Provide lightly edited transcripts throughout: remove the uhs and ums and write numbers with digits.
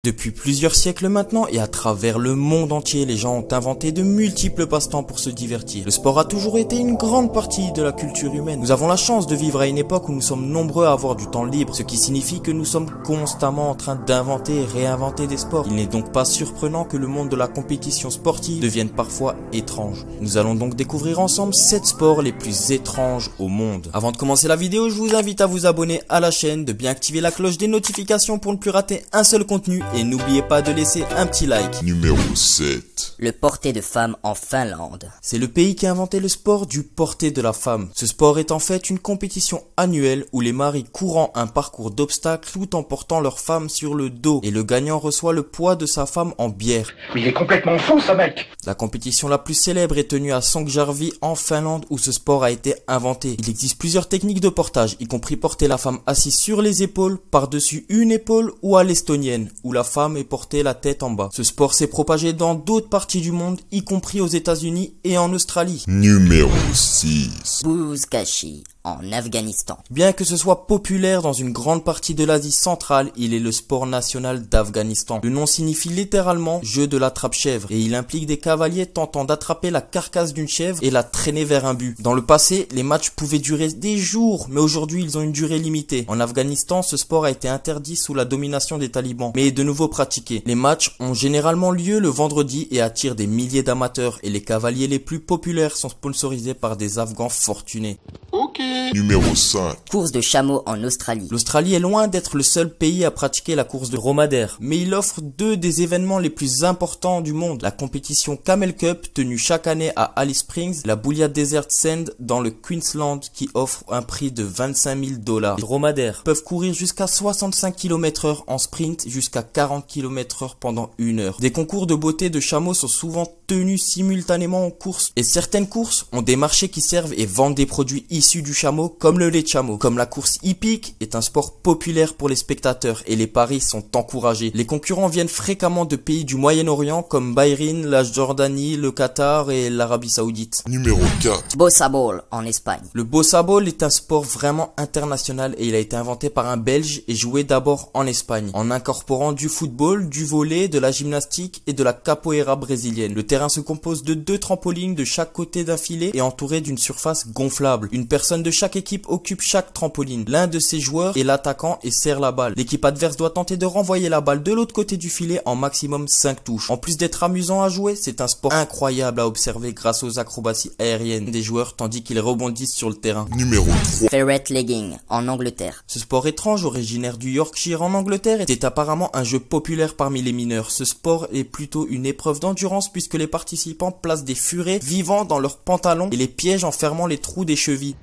Depuis plusieurs siècles maintenant et à travers le monde entier, les gens ont inventé de multiples passe-temps pour se divertir. Le sport a toujours été une grande partie de la culture humaine. Nous avons la chance de vivre à une époque où nous sommes nombreux à avoir du temps libre, ce qui signifie que nous sommes constamment en train d'inventer et réinventer des sports. Il n'est donc pas surprenant que le monde de la compétition sportive devienne parfois étrange. Nous allons donc découvrir ensemble 7 sports les plus étranges au monde. Avant de commencer la vidéo, je vous invite à vous abonner à la chaîne, de bien activer la cloche des notifications pour ne plus rater un seul contenu. Et n'oubliez pas de laisser un petit like. Numéro 7. Le porté de femme en Finlande. C'est le pays qui a inventé le sport du porté de la femme. Ce sport est en fait une compétition annuelle où les maris courant un parcours d'obstacles tout en portant leur femme sur le dos. Et le gagnant reçoit le poids de sa femme en bière. Mais il est complètement fou ce mec! La compétition la plus célèbre est tenue à Sankjärvi en Finlande où ce sport a été inventé. Il existe plusieurs techniques de portage, y compris porter la femme assise sur les épaules, par-dessus une épaule ou à l'estonienne, où la femme est portée la tête en bas. Ce sport s'est propagé dans d'autres parties du monde, y compris aux États-Unis et en Australie. Numéro 6. Buzkashi en Afghanistan. Bien que ce soit populaire dans une grande partie de l'Asie centrale, il est le sport national d'Afghanistan. Le nom signifie littéralement jeu de l'attrape-chèvre et il implique des cavaliers tentant d'attraper la carcasse d'une chèvre et la traîner vers un but. Dans le passé, les matchs pouvaient durer des jours, mais aujourd'hui ils ont une durée limitée. En Afghanistan, ce sport a été interdit sous la domination des talibans, mais est de nouveau pratiqué. Les matchs ont généralement lieu le vendredi et attirent des milliers d'amateurs et les cavaliers les plus populaires sont sponsorisés par des Afghans fortunés. Ok. Numéro 5. Course de chameau en Australie. L'Australie est loin d'être le seul pays à pratiquer la course de dromadaire, mais il offre deux des événements les plus importants du monde. La compétition Camel Cup tenue chaque année à Alice Springs, la Boulia Desert Sand dans le Queensland qui offre un prix de 25 000 $. Les dromadaires peuvent courir jusqu'à 65 km/h en sprint, jusqu'à 40 km/h pendant 1 heure. Des concours de beauté de chameaux sont souvent tenus simultanément en course et certaines courses ont des marchés qui servent et vendent des produits issus du chameau comme le lait de chameau. Comme la course hippique est un sport populaire pour les spectateurs et les paris sont encouragés. Les concurrents viennent fréquemment de pays du Moyen-Orient comme Bahreïn, la Jordanie, le Qatar et l'Arabie Saoudite. Numéro 4. Bossa Ball en Espagne. Le Bossa Ball est un sport vraiment international et il a été inventé par un Belge et joué d'abord en Espagne, en incorporant du football, du volley, de la gymnastique et de la capoeira brésilienne. Le terrain se compose de 2 trampolines de chaque côté d'un filet et entouré d'une surface gonflable. Une personne de chaque équipe occupe chaque trampoline. L'un de ses joueurs est l'attaquant et serre la balle. L'équipe adverse doit tenter de renvoyer la balle de l'autre côté du filet en maximum 5 touches. En plus d'être amusant à jouer, c'est un sport incroyable à observer grâce aux acrobaties aériennes des joueurs tandis qu'ils rebondissent sur le terrain. Numéro 3. Ferret legging en Angleterre. Ce sport étrange, originaire du Yorkshire en Angleterre, était apparemment un jeu populaire parmi les mineurs. Ce sport est plutôt une épreuve d'endurance puisque les participants placent des furets vivants dans leurs pantalons et les piègent en fermant les trous des chevilles.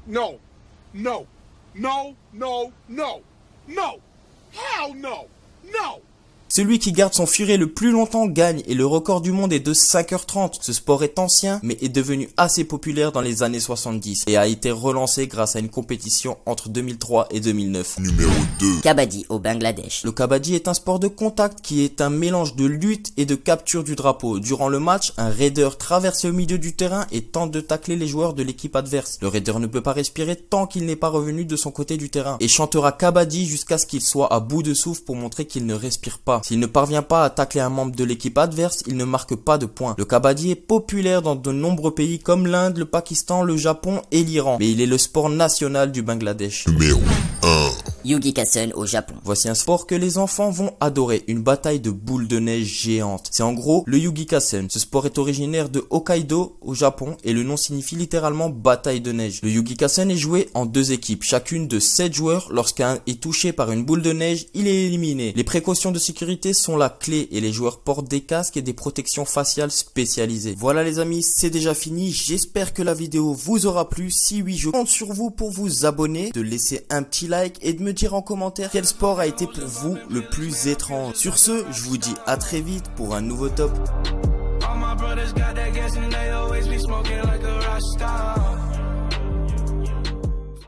No. No. No. No. No. No. Hell no. No. Celui qui garde son furet le plus longtemps gagne et le record du monde est de 5h30. Ce sport est ancien mais est devenu assez populaire dans les années 70 et a été relancé grâce à une compétition entre 2003 et 2009. Numéro 2. Kabaddi au Bangladesh. Le kabaddi est un sport de contact qui est un mélange de lutte et de capture du drapeau. Durant le match, un raider traverse le milieu du terrain et tente de tacler les joueurs de l'équipe adverse. Le raider ne peut pas respirer tant qu'il n'est pas revenu de son côté du terrain et chantera kabaddi jusqu'à ce qu'il soit à bout de souffle pour montrer qu'il ne respire pas. S'il ne parvient pas à tacler un membre de l'équipe adverse, il ne marque pas de points. Le kabaddi est populaire dans de nombreux pays comme l'Inde, le Pakistan, le Japon et l'Iran. Mais il est le sport national du Bangladesh. Numéro 1. Yugikasen au Japon. Voici un sport que les enfants vont adorer, une bataille de boules de neige géantes. C'est en gros le Yugikasen. Ce sport est originaire de Hokkaido au Japon et le nom signifie littéralement bataille de neige. Le Yugikasen est joué en 2 équipes, chacune de 7 joueurs. Lorsqu'un est touché par une boule de neige, il est éliminé. Les précautions de sécurité sont la clé et les joueurs portent des casques et des protections faciales spécialisées. Voilà les amis, c'est déjà fini. J'espère que la vidéo vous aura plu. Si oui, je compte sur vous pour vous abonner, de laisser un petit like et de me dire en commentaire quel sport a été pour vous le plus étrange. Sur ce, je vous dis à très vite pour un nouveau top.